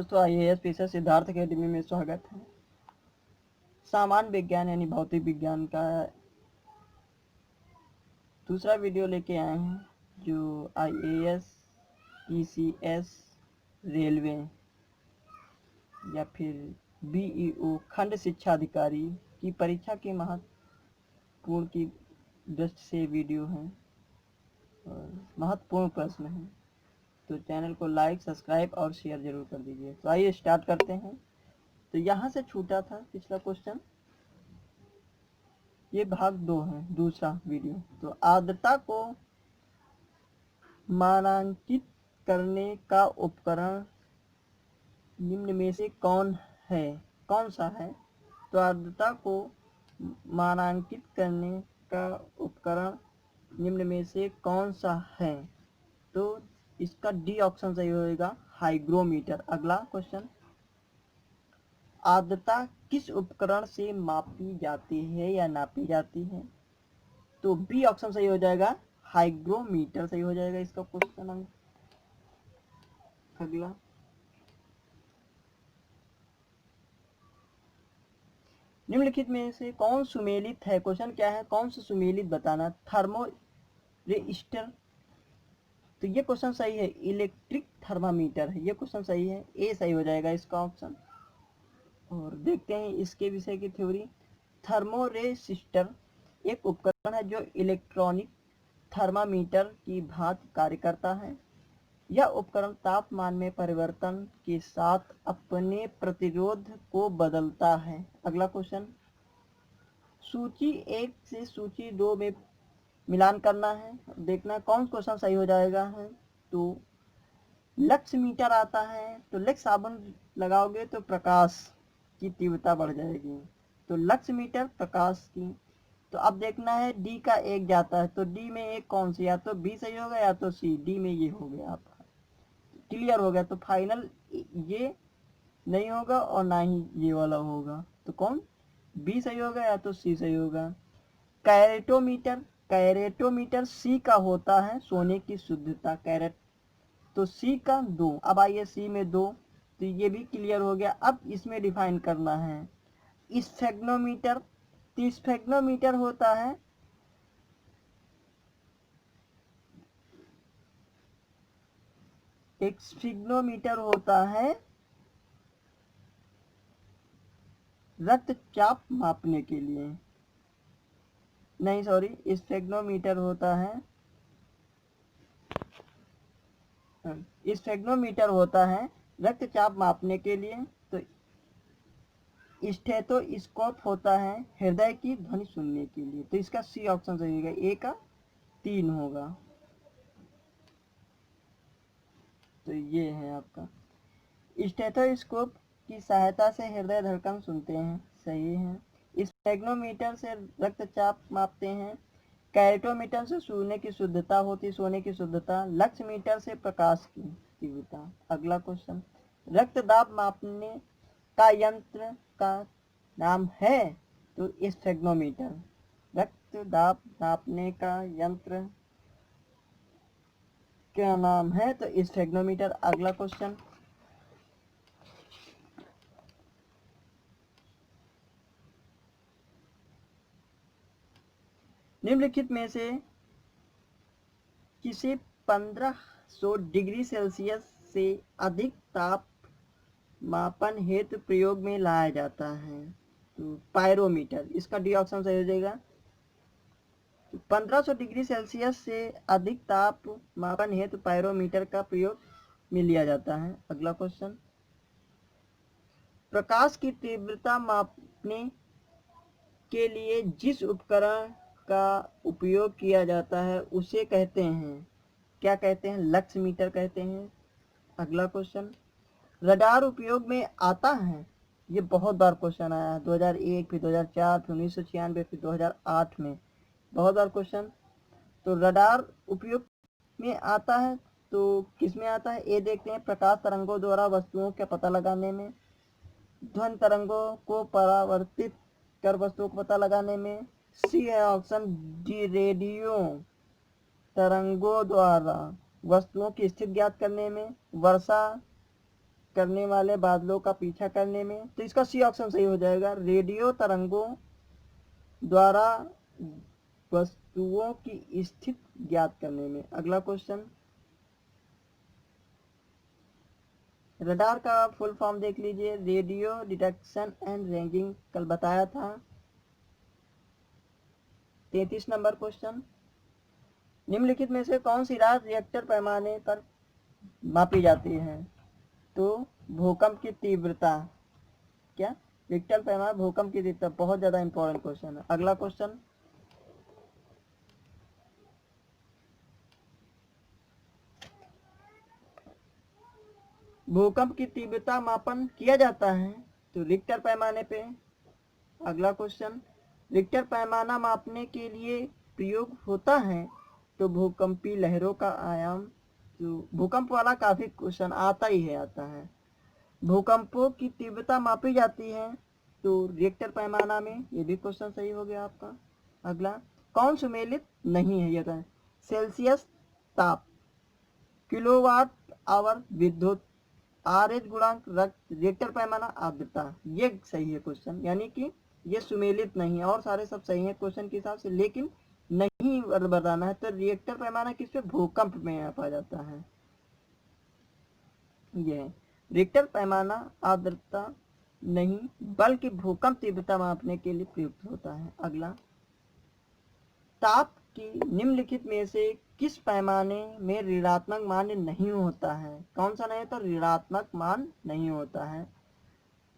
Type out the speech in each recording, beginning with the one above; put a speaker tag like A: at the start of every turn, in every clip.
A: दोस्तों, IAS officer Siddharth academy में स्वागत है। सामान्य विज्ञान यानी भौतिक विज्ञान का दूसरा वीडियो लेके आए हैं, जो आईएएस, ईसीएस, रेलवे या फिर बीईओ खंड शिक्षा अधिकारी की परीक्षा के महत्वपूर्ण की दृष्टि से वीडियो है और महत्वपूर्ण प्रश्न है, तो चैनल को लाइक, सब्सक्राइब और शेयर जरूर कर दीजिए। तो आइए स्टार्ट करते हैं। तो यहाँ से छूटा था पिछला क्वेश्चन, ये भाग 2 है, दूसरा वीडियो। तो आर्द्रता को मानांकित करने का उपकरण निम्न में से कौन सा है? तो आर्द्रता को मानांकित करने का उपकरण निम्न में से कौन सा है? तो इसका डी ऑप्शन सही होगा, हाइग्रोमीटर। अगला क्वेश्चन, आर्द्रता किस उपकरण से मापी जाती है या नापी जाती है? तो बी ऑप्शन सही हो जाएगा, हाइग्रोमीटर सही हो जाएगा इसका क्वेश्चन अंक। अगला, निम्नलिखित में से कौन सुमेलित है? क्वेश्चन क्या है, कौन सा सुमेलित बताना। थर्मोरेस्टर, तो ये क्वेश्चन सही है, इलेक्ट्रिक थर्मामीटर है, ये क्वेश्चन सही है, ए सही हो जाएगा इसका ऑप्शन। और देखते हैं इसके विषय की थ्योरी। थर्मोरेसिस्टर एक उपकरण है जो इलेक्ट्रॉनिक थर्मामीटर की भांति कार्य करता है। यह उपकरण तापमान में परिवर्तन के साथ अपने प्रतिरोध को बदलता है। अगला क्वेश्चन, सूची 1 से सूची 2 में मिलान करना है, देखना कौन क्वेश्चन सही हो जाएगा है। तो लक्स मीटर आता है, तो लक्स साबुन लगाओगे तो प्रकाश की तीव्रता बढ़ जाएगी, तो लक्स मीटर प्रकाश की। तो अब देखना है डी का एक जाता है, तो डी में एक कौन सी, या तो बी सही होगा या तो सी। डी में ये हो गया आपका, क्लियर हो गया। तो फाइनल ये नहीं होगा और ना ही ये वाला होगा, तो कौन, बी सही होगा या तो सी सही होगा। कैरेटोमीटर, कैरेटोमीटर सी का होता है सोने की शुद्धता, कैरेट, तो सी का 2। अब आइए सी में 2, तो ये भी क्लियर हो गया। अब इसमें डिफाइन करना है स्फेग्नोमीटर, तो स्फेग्नोमीटर होता है स्फिग्नोमीटर होता है रक्तचाप मापने के लिए, नहीं सॉरी, स्फेग्नोमीटर होता है, स्फेग्नोमीटर होता है रक्तचाप मापने के लिए। तो स्टेथोस्कोप होता है हृदय की ध्वनि सुनने के लिए। तो इसका सी ऑप्शन सही होगा, ए का 3 होगा। तो ये है आपका, स्टेथोस्कोप की सहायता से हृदय धड़कन सुनते हैं, सही है। स्फेग्नोमीटर से रक्तचाप मापते हैं। कैरेटोमीटर से सोने की शुद्धता होती, सोने की शुद्धता। लक्स मीटर से प्रकाश की तीव्रता। अगला क्वेश्चन, रक्त दाब मापने का यंत्र का नाम है? तो स्फेग्नोमीटर। रक्त दाब नापने का यंत्र क्या नाम है? तो स्फेग्नोमीटर। अगला क्वेश्चन, निम्नलिखित में से किसे 1500 डिग्री सेल्सियस से अधिक ताप मापन हेतु प्रयोग में लाया जाता है? तो पायरोमीटर, इसका डी ऑप्शन सही हो जाएगा। 1500 डिग्री सेल्सियस से अधिक ताप मापन हेतु पायरोमीटर का प्रयोग में लिया जाता है। अगला क्वेश्चन, प्रकाश की तीव्रता मापने के लिए जिस उपकरण का उपयोग किया जाता है उसे कहते हैं, क्या कहते हैं? लक्स मीटर कहते हैं। अगला क्वेश्चन, रडार उपयोग में आता है? ये बहुत बार क्वेश्चन आया है, 2001, फिर 2004, फिर 1996, फिर 2008 में बहुत बार क्वेश्चन। तो रडार उपयोग में आता है, तो किस में आता है? ए देखते हैं, प्रकाश तरंगों द्वारा वस्तुओं का पता लगाने में, ध्वनि तरंगों को परावर्तित कर वस्तुओं को पता लगाने में। सी है ऑप्शन डी, रेडियो तरंगों द्वारा वस्तुओं की स्थिति ज्ञात करने में। वर्षा करने वाले बादलों का पीछा करने में, तो इसका सी ऑप्शन सही हो जाएगा। रेडियो तरंगों द्वारा वस्तुओं की स्थिति ज्ञात करने में। अगला क्वेश्चन, रडार का फुल फॉर्म देख लीजिए, रेडियो डिटेक्शन एंड रैंकिंग, कल बताया था। 33 नंबर क्वेश्चन, निम्नलिखित में से कौन सी राशि रिएक्टर पैमाने पर मापी जाती है? तो भूकंप की तीव्रता, क्या रिक्टर पैमाना भूकंप की तीव्रता, बहुत ज्यादा इंपॉर्टेंट क्वेश्चन है। अगला क्वेश्चन, भूकंप की तीव्रता मापन किया जाता है तो रिक्टर पैमाने पे। अगला क्वेश्चन, रिक्टर पैमाना मापने के लिए प्रयोग होता है तो भूकंपी लहरों का आयाम, तो भूकंप वाला काफी क्वेश्चन आता है। भूकंपों की तीव्रता मापी जाती है तो रिक्टर पैमाना में, ये भी क्वेश्चन सही हो गया आपका। अगला, कौन सुमेलित नहीं है? ये सेल्सियस ताप, किलोवाट आवर विद्युत, आरएच गुणांक, रक्त, रिक्टर पैमाना, आर्द्रता, ये सही है क्वेश्चन, यानी कि ये सुमेलित नहीं है। और सारे सब सही है क्वेश्चन के हिसाब से, लेकिन नहीं बताना है तो रिएक्टर पैमाना किस पे? भूकंप में नापा जाता है। ये रिक्टर पैमाना आर्द्रता नहीं बल्कि भूकंप तीव्रता मापने के लिए प्रयुक्त होता है। अगला, ताप की निम्नलिखित में से किस पैमाने में ऋणात्मक मान नहीं होता है? कौन सा नहीं होता? ऋणात्मक मान नहीं होता है।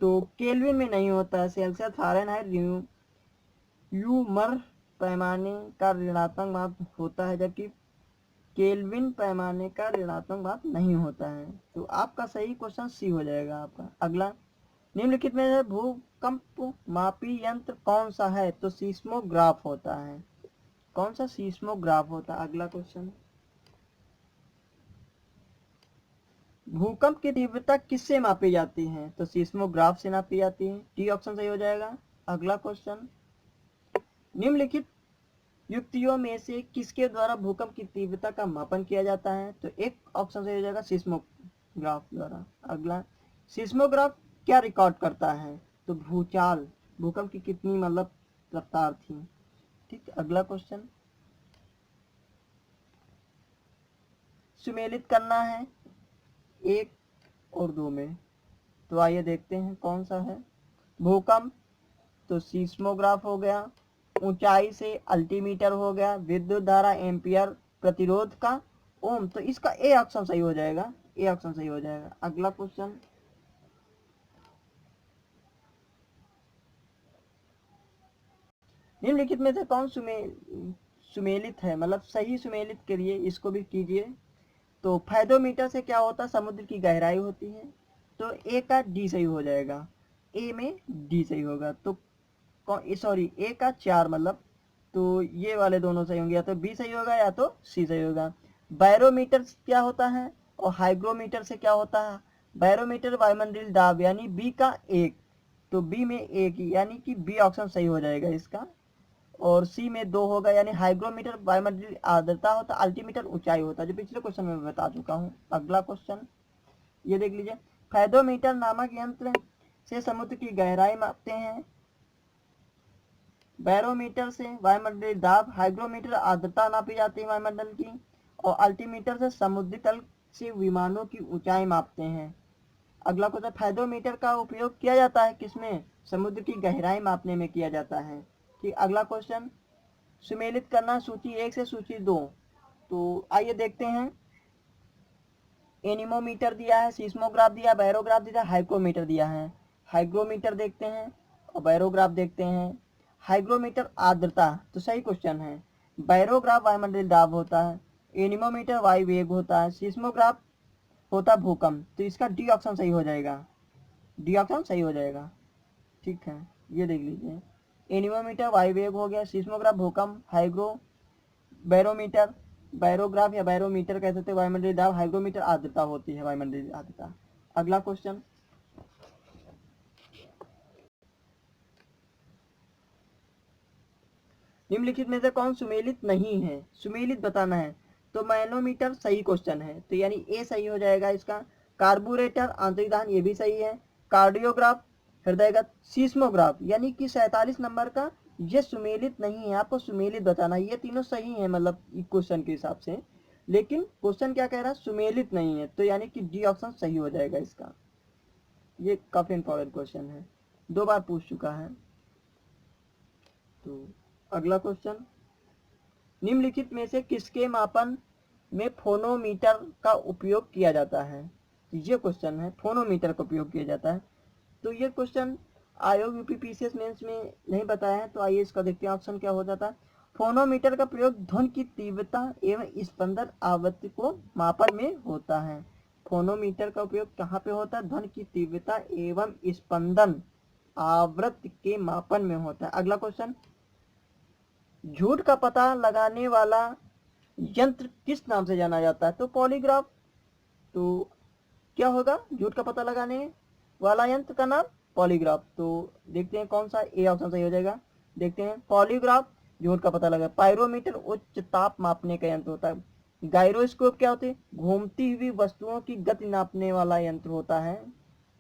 A: तो केल्विन में नहीं होता है, सेल्सियस, फ़ारेनहाइट, यूमर पैमाने का ऋणात्मक मान होता है, जबकि केल्विन पैमाने का ऋणात्मक मान नहीं होता है। तो आपका सही क्वेश्चन सी हो जाएगा आपका। अगला, निम्नलिखित में से भूकंप मापी यंत्र कौन सा है? तो सीस्मोग्राफ होता है। कौन सा? सीस्मोग्राफ होता है। अगला क्वेश्चन, भूकंप की तीव्रता किससे मापी जाती है? तो सीस्मोग्राफ से नापी जाती है। डी ऑप्शन सही हो जाएगा। अगला क्वेश्चन, निम्नलिखित युक्तियों में से किसके द्वारा भूकंप की तीव्रता का मापन किया जाता है? तो एक ऑप्शन सही हो जाएगा, सीस्मोग्राफ द्वारा। अगला, सीस्मोग्राफ क्या रिकॉर्ड करता है? तो भूचाल, भूकंप की कितनी मतलब रफ्तार थी। ठीक, अगला क्वेश्चन, सुमेलित करना है 1 और 2 में, तो आइए देखते हैं कौन सा है। भूकंप तो सीस्मोग्राफ हो गया, ऊंचाई से अल्टीमीटर हो गया, विद्युत धारा एम्पियर, प्रतिरोध का ओम, तो इसका ए ऑप्शन सही हो जाएगा। ए ऑप्शन सही हो जाएगा। अगला क्वेश्चन, निम्नलिखित में से कौन सुमेलित है? मतलब सही सुमेलित करिए, इसको भी कीजिए। तो फायदोमीटर से क्या होता है? समुद्र की गहराई होती है, तो ए का डी सही हो जाएगा। ए में डी सही होगा। तो सॉरी, ए का 4 मतलब, तो ये वाले दोनों सही होंगे, या तो बी सही होगा या तो सी सही होगा। बैरोमीटर क्या होता है और हाइग्रोमीटर से क्या होता है? बैरोमीटर वायुमंडलीय दाब, यानी बी का 1, तो बी में 1 यानी कि बी ऑप्शन सही हो जाएगा इसका। और सी में 2 होगा, यानी हाइग्रोमीटर वायुमंडलीय आर्द्रता होता, अल्टीमीटर ऊंचाई होता, जो पिछले क्वेश्चन में बता चुका हूँ। अगला क्वेश्चन ये देख लीजिए, फायदोमीटर नामक यंत्र से समुद्र की गहराई मापते हैं, बैरोमीटर से वायुमंडलीय दाब, हाइग्रोमीटर आर्द्रता नापी जाती है वायुमंडल की, और अल्टीमीटर से समुद्री तल से विमानों की ऊंचाई मापते हैं। अगला क्वेश्चन, फायदोमीटर का उपयोग किया जाता है किसमें? समुद्र की गहराई मापने में किया जाता है। ठीक, अगला क्वेश्चन, सुमेलित करना सूची 1 से सूची 2, तो आइए देखते हैं। एनीमोमीटर दिया है, सीस्मोग्राफ दिया, बैरोग्राफ दिया, हाइग्रोमीटर दिया है। हाइग्रोमीटर देखते हैं और बैरोग्राफ देखते हैं। हाइग्रोमीटर आर्द्रता, तो सही क्वेश्चन है। बैरोग्राफ वायुमंडलीय दाब होता है, एनीमोमीटर वायु वेग होता है, सीस्मोग्राफ होता भूकंप, तो इसका डी ऑप्शन सही हो जाएगा। डी ऑप्शन सही हो जाएगा। ठीक है, ये देख लीजिए, एनीमोमीटर वायु वेग हो गया, सीस्मोग्राफ भूकंप, हाइग्रो बैरोमीटर, बैरोग्राफ या बैरोमीटर कह सकते हैं वायुमंडलीय दाब, हाइग्रोमीटर आर्द्रता होती है वायुमंडलीय आर्द्रता। अगला क्वेश्चन, निम्नलिखित में से कौन सुमेलित नहीं है? सुमेलित बताना है, तो मैनोमीटर सही क्वेश्चन है, तो यानी ए सही हो जाएगा इसका। कार्बोरेटर आंतरिक दहन, ये भी सही है। कार्डियोग्राफ हृदयगत, सीस्मोग्राफ यानी कि 47 नंबर का ये सुमेलित नहीं है, आपको सुमेलित बताना। ये तीनों सही है मतलब क्वेश्चन के हिसाब से, लेकिन क्वेश्चन क्या कह रहा है, सुमेलित नहीं है, तो यानी कि डी ऑप्शन सही हो जाएगा इसका। ये काफी इंपॉर्टेंट क्वेश्चन है, 2 बार पूछ चुका है। तो अगला क्वेश्चन, निम्नलिखित में से किसके मापन में फोनोमीटर का उपयोग किया जाता है। ये क्वेश्चन है, फोनोमीटर का उपयोग किया जाता है। तो ये क्वेश्चन आयोग यूपीपीसीएस मेंस में नहीं बताया है, तो आइए इसका देखते हैं ऑप्शन क्या हो जाता है। फोनोमीटर का प्रयोग ध्वनि की तीव्रता एवं स्पंदन आवृत्ति को मापन में होता है। फोनोमीटर का उपयोग कहाँ पे होता है, ध्वनि की तीव्रता एवं स्पंदन आवृत्ति के मापन में होता है। अगला क्वेश्चन, झूठ का पता लगाने वाला यंत्र किस नाम से जाना जाता है, तो पॉलीग्राफ। तो क्या होगा झूठ का पता लगाने वाला यंत्र का नाम, पॉलीग्राफ। तो देखते हैं कौन सा, ए ऑप्शन सही हो जाएगा। देखते हैं, पॉलीग्राफ झूठ का पता लगा। पायरोमीटर उच्च ताप मापने का यंत्र होता है। गायरोस्कोप क्या होते हैं, घूमती हुई वस्तुओं की गति नापने वाला यंत्र होता है।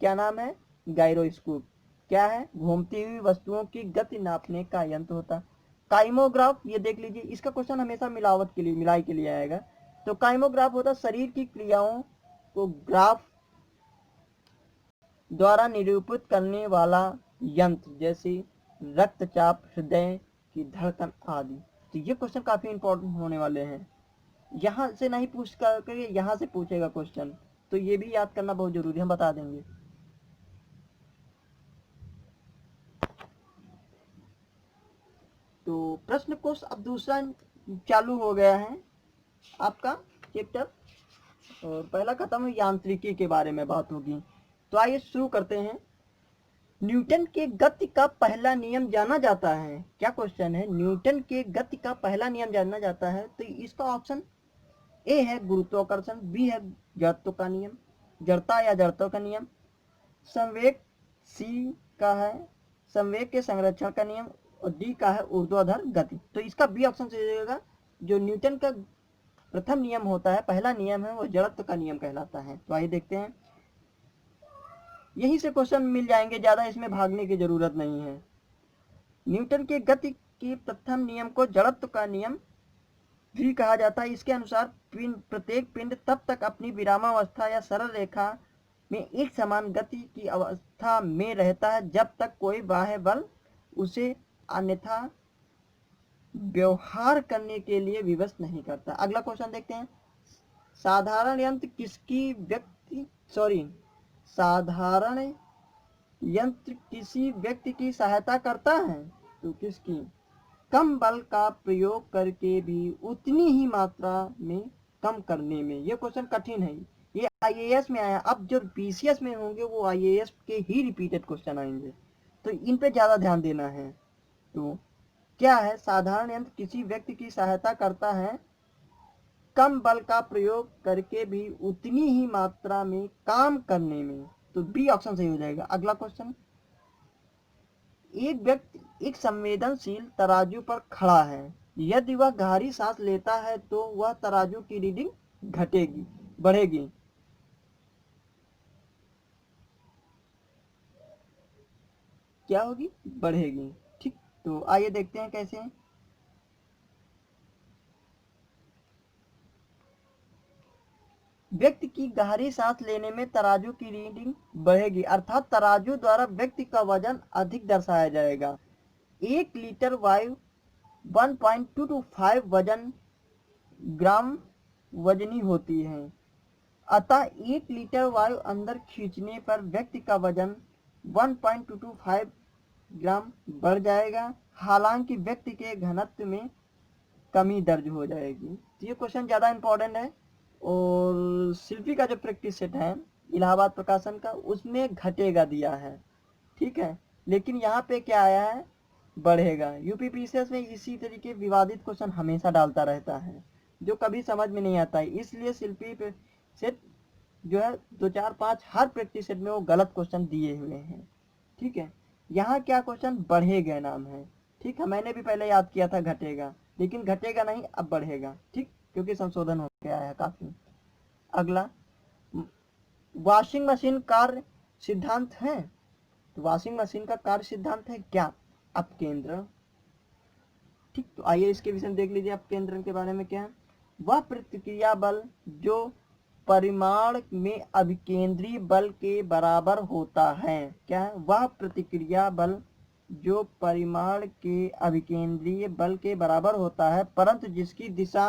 A: क्या नाम है, गायरोस्कोप। क्या है, घूमती हुई वस्तुओं की गति नापने का यंत्र होता है। काइमोग्राफ, ये देख लीजिए, इसका क्वेश्चन हमेशा मिलावट के लिए, मिलाई के लिए आएगा। तो काइमोग्राफ होता है शरीर की क्रियाओं को ग्राफ द्वारा निरूपित करने वाला यंत्र, जैसे रक्तचाप, हृदय की धड़कन आदि। तो ये क्वेश्चन काफी इंपॉर्टेंट होने वाले हैं, यहाँ से नहीं पूछ करके यहाँ से पूछेगा क्वेश्चन, तो ये भी याद करना बहुत जरूरी है, हम बता देंगे। तो प्रश्न कोश अब दूसरा चालू हो गया है आपका चैप्टर, और पहला खत्म है, यांत्रिकी के बारे में बात होगी। तो आइए शुरू करते हैं। न्यूटन के गति का पहला नियम जाना जाता है, क्या क्वेश्चन है, न्यूटन के गति का पहला नियम जाना जाता है। तो इसका ऑप्शन ए है गुरुत्वाकर्षण, बी है जड़त्व का नियम, जड़ता या जड़त्व का नियम, संवेग सी का है संवेग के संरक्षण का नियम, और डी का है ऊर्ध्वाधर गति। तो इसका बी ऑप्शन सही रहेगा। जो न्यूटन का प्रथम नियम होता है, पहला नियम है, वो जड़त्व का नियम कहलाता है। तो आइए देखते हैं, यहीं से क्वेश्चन मिल जाएंगे, ज्यादा इसमें भागने की जरूरत नहीं है। न्यूटन के गति के प्रथम नियम को जड़त्व का नियम भी कहा जाता है। इसके अनुसार प्रत्येक पिंड तब तक अपनी विरामावस्था या सरल रेखा में एक समान गति की अवस्था में रहता है जब तक कोई बाह्य बल उसे अन्यथा व्यवहार करने के लिए विवश नहीं करता। अगला क्वेश्चन देखते हैं, साधारण यंत्र किसी व्यक्ति की सहायता करता है, तो किसकी, कम बल का प्रयोग करके भी उतनी ही मात्रा में कम करने में। ये क्वेश्चन कठिन है, ये आईएएस में आया, अब जो पीसीएस में होंगे वो आईएएस के ही रिपीटेड क्वेश्चन आएंगे, तो इन पे ज्यादा ध्यान देना है। तो क्या है, साधारण यंत्र किसी व्यक्ति की सहायता करता है कम बल का प्रयोग करके भी उतनी ही मात्रा में काम करने में, तो बी ऑप्शन सही हो जाएगा। अगला क्वेश्चन, एक व्यक्ति एक संवेदनशील तराजू पर खड़ा है, यदि वह गहरी सांस लेता है तो वह तराजू की रीडिंग घटेगी बढ़ेगी, क्या होगी, बढ़ेगी। ठीक, तो आइए देखते हैं कैसे। व्यक्ति की गहरी सांस लेने में तराजू की रीडिंग बढ़ेगी, अर्थात तराजू द्वारा व्यक्ति का वजन अधिक दर्शाया जाएगा। 1 लीटर वायु 1.225 वजन ग्राम वजनी होती है, अतः 1 लीटर वायु अंदर खींचने पर व्यक्ति का वजन 1.225 ग्राम बढ़ जाएगा, हालांकि व्यक्ति के घनत्व में कमी दर्ज हो जाएगी। तो ये क्वेश्चन ज़्यादा इंपॉर्टेंट है, और शिल्पी का जो प्रैक्टिस सेट है इलाहाबाद प्रकाशन का, उसमें घटेगा दिया है, ठीक है, लेकिन यहाँ पे क्या आया है, बढ़ेगा। यूपीपीसीएस में इसी तरीके विवादित क्वेश्चन हमेशा डालता रहता है, जो कभी समझ में नहीं आता है, इसलिए शिल्पी सेट जो है 2 4 5 हर प्रैक्टिस सेट में वो गलत क्वेश्चन दिए हुए हैं, ठीक है। यहाँ क्या क्वेश्चन, बढ़ेगा नाम है, ठीक है, मैंने भी पहले याद किया था घटेगा, लेकिन घटेगा नहीं, अब बढ़ेगा, ठीक, क्योंकि संशोधन हो गया है काफी। अगला, वॉशिंग मशीन कार्य सिद्धांत है? तो वॉशिंग मशीन का कार्य सिद्धांत है क्या? अपकेंद्रण। ठीक, तो आइए इसके विषय में देख लीजिए अपकेंद्रण के बारे में क्या है। वह प्रतिक्रिया बल जो परिमाण में अभिकेंद्री बल के बराबर होता है। क्या है? वह प्रतिक्रिया बल जो परिमाण के अभिकेंद्रीय बल के बराबर होता है, परंतु जिसकी दिशा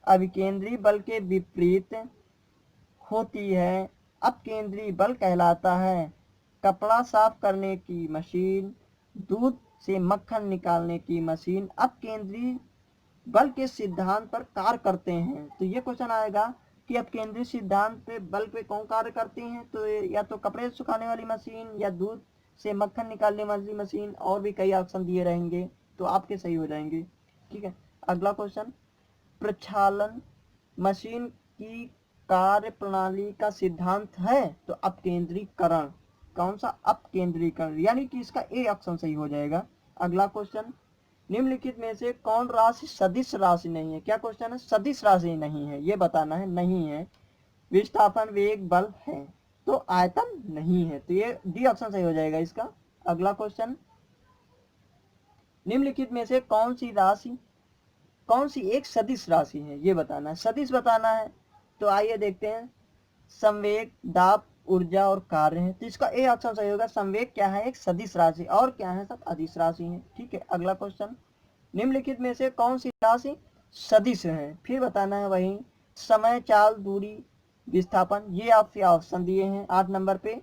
A: अभिकेंद्री बल के विपरीत होती है, अपकेंद्री बल कहलाता है। कपड़ा साफ करने की मशीन, दूध से मक्खन निकालने की मशीन अपकेंद्री बल के सिद्धांत पर कार्य करते हैं। तो ये क्वेश्चन आएगा कि अपकेंद्री सिद्धांत पे बल पे कौन कार्य करती हैं? तो या तो कपड़े सुखाने वाली मशीन, या दूध से मक्खन निकालने वाली मशीन, और भी कई ऑप्शन दिए रहेंगे, तो आपके सही हो जाएंगे। ठीक है, अगला क्वेश्चन, प्रक्षालन मशीन की कार्य प्रणाली का सिद्धांत है? तो अपकेंद्रीकरण। कौन सा? अपकेंद्रीकरण, यानी कि इसका ए ऑप्शन सही हो जाएगा। अगला क्वेश्चन, निम्नलिखित में से कौन राशि सदिश राशि नहीं है? क्या क्वेश्चन है? सदिश राशि नहीं है, ये बताना है। नहीं है। विस्थापन वेग बल है, तो आयतन नहीं है, तो ये डी ऑप्शन सही हो जाएगा इसका। अगला क्वेश्चन, निम्नलिखित में से कौन सी एक सदिश राशि है, ये बताना है। सदिश बताना है, तो आइए देखते हैं। संवेग, दाब, ऊर्जा और कार्य है, तो इसका ए ऑप्शन सही होगा। संवेग क्या है? एक सदिश राशि, और क्या है? सब अदिश राशि है। ठीक है, अगला क्वेश्चन, निम्नलिखित में से कौन सी राशि सदिश है? फिर बताना है वही। समय, चाल, दूरी, विस्थापन, ये आपसे ऑप्शन दिए हैं 8 नंबर पे,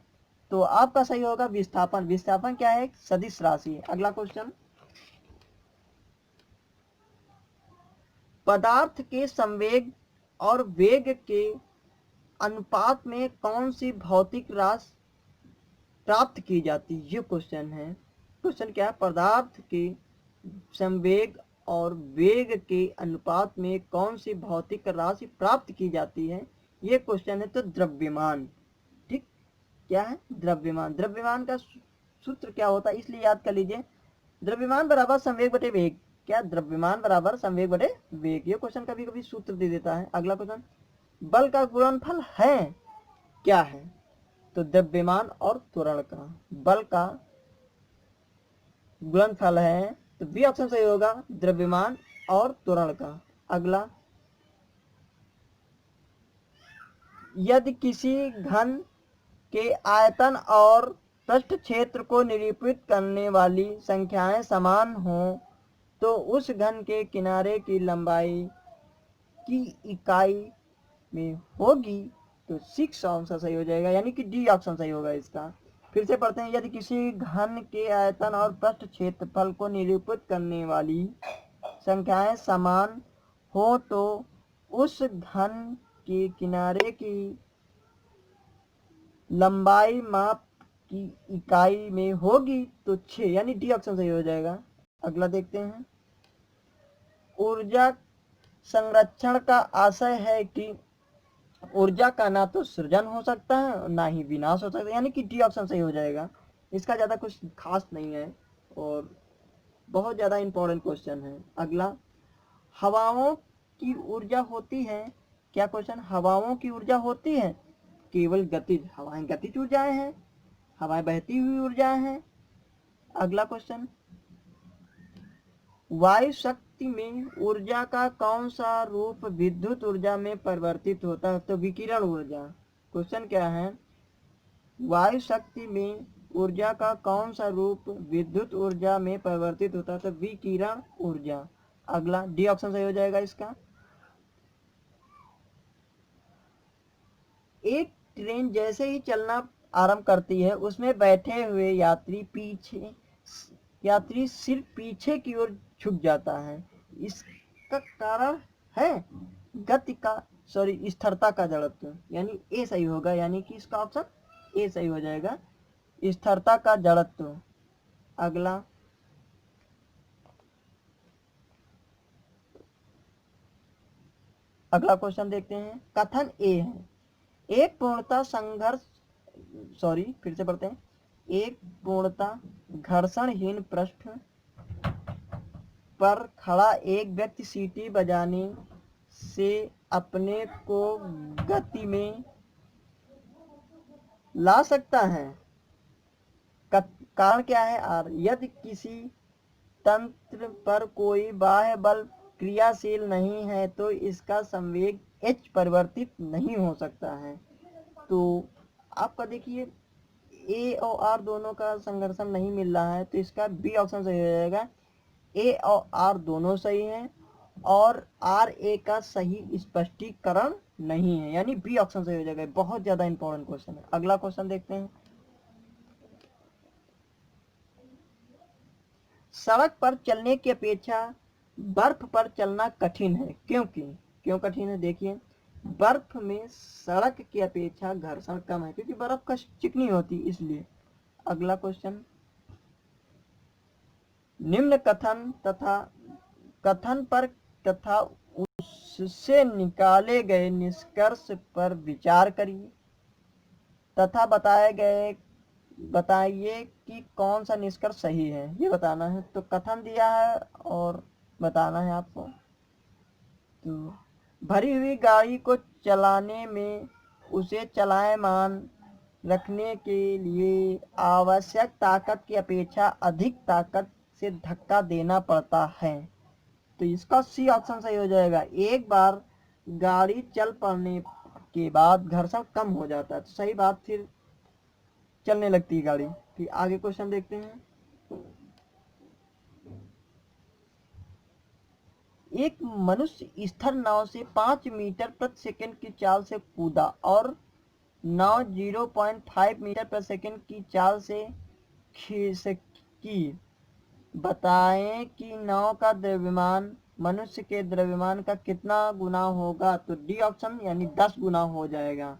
A: तो आपका सही होगा विस्थापन। विस्थापन क्या है? सदिश राशि है। अगला क्वेश्चन, पदार्थ के संवेग और वेग के अनुपात में कौन सी भौतिक राशि प्राप्त की जाती है? ये क्वेश्चन है। क्वेश्चन क्या है? पदार्थ के संवेग और वेग के अनुपात में कौन सी भौतिक राशि प्राप्त की जाती है? ये क्वेश्चन है। तो द्रव्यमान। ठीक, क्या है? द्रव्यमान। द्रव्यमान का सूत्र क्या होता है, इसलिए याद कर लीजिए। द्रव्यमान बराबर संवेग बटे वेग। क्या? द्रव्यमान बराबर संवेग बटे वेग। ये क्वेश्चन कभी कभी सूत्र दे देता है। अगला क्वेश्चन, बल का गुणनफल है? क्या है? तो द्रव्यमान और त्वरण का बल का गुणनफल है, तो बी ऑप्शन सही होगा, द्रव्यमान और त्वरण का। अगला, यदि किसी घन के आयतन और पृष्ठ क्षेत्र को निरूपित करने वाली संख्याएं समान हों, तो उस घन के किनारे की लंबाई की इकाई में होगी। तो 6 ऑप्शन सही हो जाएगा, यानी कि डी ऑप्शन सही होगा इसका। फिर से पढ़ते हैं। यदि किसी घन के आयतन और पृष्ठ क्षेत्रफल को निरूपित करने वाली संख्याएं समान हो, तो उस घन के किनारे की लंबाई माप की इकाई में होगी। तो 6, यानी डी ऑप्शन सही हो जाएगा। अगला देखते हैं। ऊर्जा संरक्षण का आशय है कि ऊर्जा का ना तो सृजन हो सकता है और ना ही विनाश हो सकता है, यानी कि डी ऑप्शन सही हो जाएगा। इसका ज़्यादा कुछ खास नहीं है और बहुत ज़्यादा इंपॉर्टेंट क्वेश्चन है। अगला, हवाओं की ऊर्जा होती है? क्या क्वेश्चन? हवाओं की ऊर्जा होती है? केवल गतिज हवाएं गतिज ऊर्जाएं हैं, हवाएं बहती हुई ऊर्जाएं हैं। अगला क्वेश्चन, वायु शक्ति में ऊर्जा का कौन सा रूप विद्युत ऊर्जा में परिवर्तित होता है? तो विकिरण ऊर्जा। क्वेश्चन क्या है? वायु शक्ति में ऊर्जा का कौन सा रूप विद्युत ऊर्जा में परिवर्तित होता है? तो विकिरण ऊर्जा। अगला, डी ऑप्शन सही हो जाएगा इसका। एक ट्रेन जैसे ही चलना आरंभ करती है, उसमें बैठे हुए यात्री सिर्फ पीछे की ओर झुक जाता है। इसका कारण है गति का स्थिरता का जड़त्व, यानी ए सही होगा, यानी कि इसका ऑप्शन ए सही हो जाएगा, स्थिरता का जड़त्व। अगला, अगला क्वेश्चन देखते हैं। कथन ए है, एक पूर्णता फिर से पढ़ते हैं। एक पूर्णता घर्षणहीन पृष्ठ पर खड़ा एक व्यक्ति सीटी बजाने से अपने को गति में ला सकता है। कारण क्या है आर, यदि किसी तंत्र पर कोई बाह्य बल क्रियाशील नहीं है तो इसका संवेग एच परिवर्तित नहीं हो सकता है। तो आपका देखिए ए और आर दोनों का संघर्षण नहीं मिल रहा है, तो इसका बी ऑप्शन सही हो जाएगा। ए और आर दोनों सही हैं और आर ए का सही स्पष्टीकरण नहीं है, यानी बी ऑप्शन सही हो जाएगा। बहुत ज्यादा इंपॉर्टेंट क्वेश्चन है। अगला क्वेश्चन देखते हैं। सड़क पर चलने की अपेक्षा बर्फ पर चलना कठिन है, क्योंकि क्यों कठिन है देखिए, बर्फ में सड़क की अपेक्षा घर्षण कम है क्योंकि बर्फ का चिकनी होती है, इसलिए। अगला क्वेश्चन, निम्न कथन पर तथा उससे निकाले गए निष्कर्ष पर विचार करिए तथा बताइए कि कौन सा निष्कर्ष सही है, ये बताना है। तो कथन दिया है और बताना है आपको। तो भरी हुई गाड़ी को चलाने में उसे चलायमान रखने के लिए आवश्यक ताकत की अपेक्षा अधिक ताकत से धक्का देना पड़ता है। तो इसका सी ऑप्शन सही हो जाएगा। एक बार गाड़ी चल पड़ने के बाद घर्षण कम हो जाता है, तो सही बात, फिर चलने लगती है गाड़ी। फिर आगे क्वेश्चन देखते हैं। एक मनुष्य स्थिर नाव से 5 मीटर प्रति सेकंड की चाल से कूदा और नाव 0.5 मीटर प्रति सेकंड की चाल से खिसकी। बताएं कि नाव का द्रव्यमान मनुष्य के द्रव्यमान का कितना गुना होगा। तो डी ऑप्शन यानी 10 गुना हो जाएगा।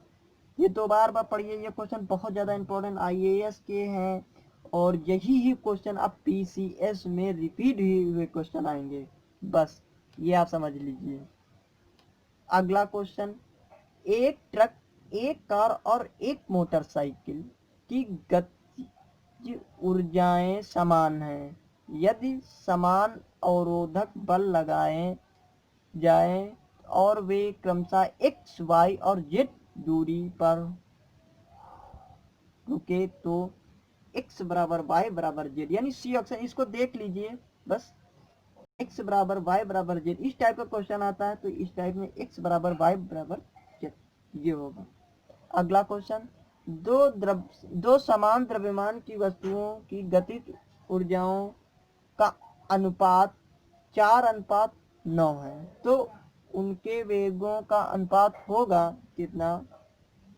A: ये दो बार पढ़िए, ये क्वेश्चन बहुत ज़्यादा इंपॉर्टेंट आईएएस के हैं और यही क्वेश्चन अब पीसीएस में रिपीट हुए क्वेश्चन आएंगे, बस ये आप समझ लीजिए। अगला क्वेश्चन, एक ट्रक, एक कार और एक मोटरसाइकिल की गतिज ऊर्जाएं समान हैं। यदि समान अवरोधक बल लगाए जाए और वे क्रमशः एक्स वाई और जेड दूरी पर रुके तो x बराबर y बराबर z, यानी सी ऑप्शन। इसको देख लीजिए बस, x बराबर y बराबर z, इस टाइप का क्वेश्चन आता है तो इस टाइप में x बराबर y बराबर z ये होगा। अगला क्वेश्चन, दो समान द्रव्यमान की वस्तुओं की गतिज ऊर्जाओं का अनुपात 4:9 है, तो उनके वेगों का अनुपात होगा कितना,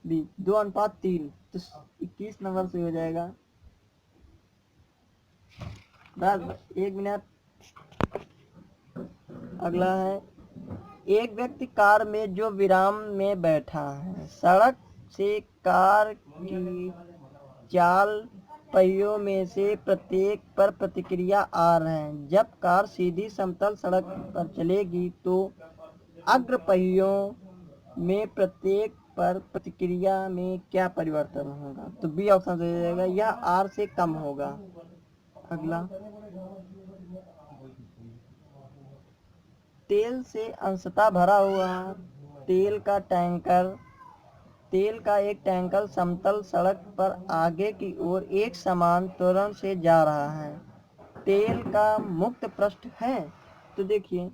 A: 2:3, तो 21 नंबर से हो जाएगा। बस 1 मिनट। अगला है, एक व्यक्ति कार में जो विराम में बैठा है, सड़क से कार की चाल पहियों में से प्रत्येक पर प्रतिक्रिया आ रहे हैं। जब कार सीधी समतल सड़क पर चलेगी तो अग्र पहियों में प्रत्येक पर प्रतिक्रिया में क्या परिवर्तन होगा। तो बी ऑप्शन दे जाएगा, यह आर से कम होगा। अगला, तेल से अंशतः भरा हुआ तेल का एक टैंकर समतल सड़क पर आगे की ओर एक समान त्वरण से जा रहा है। तेल का मुक्त पृष्ठ है, तो देखिए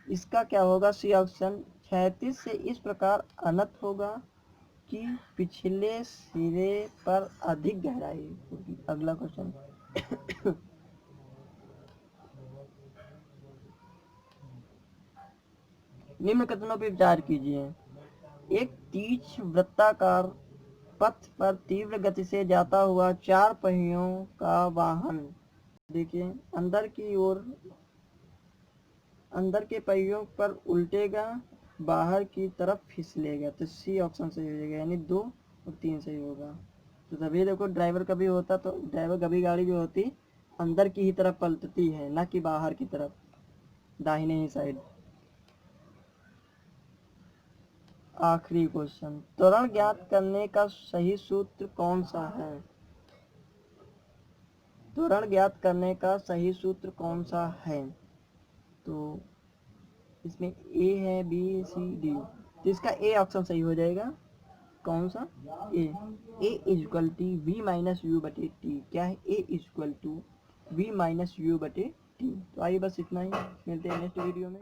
A: इसका क्या होगा, सी ऑप्शन, क्षैतिज से इस प्रकार अनंत होगा कि पिछले सिरे पर अधिक गहराई होगी। अगला क्वेश्चन, निम्न कथनों पर विचार कीजिए। एक तीक्ष्ण वृत्ताकार पथ पर तीव्र गति से जाता हुआ 4 पहियों का वाहन, देखिए अंदर के पहियों पर उल्टेगा, बाहर की तरफ फिसलेगा। तो सी ऑप्शन सही हो जाएगा, यानी 2 और 3 सही होगा। तो तभी देखो ड्राइवर कभी गाड़ी भी होती अंदर की ही तरफ पलटती है, ना कि बाहर की तरफ, दाहिने ही साइड। आखिरी क्वेश्चन, त्वरण ज्ञात करने का सही सूत्र कौन सा है। त्वरण ज्ञात करने का सही सूत्र कौन सा है। तो इसमें ए है, बी, सी, डी, तो इसका ए ऑप्शन सही हो जाएगा। कौन सा, A is equal to V minus U बटे टी। क्या है, A is equal to V minus U बटे टी। तो आइए बस इतना ही, मिलते हैं नेक्स्ट वीडियो में।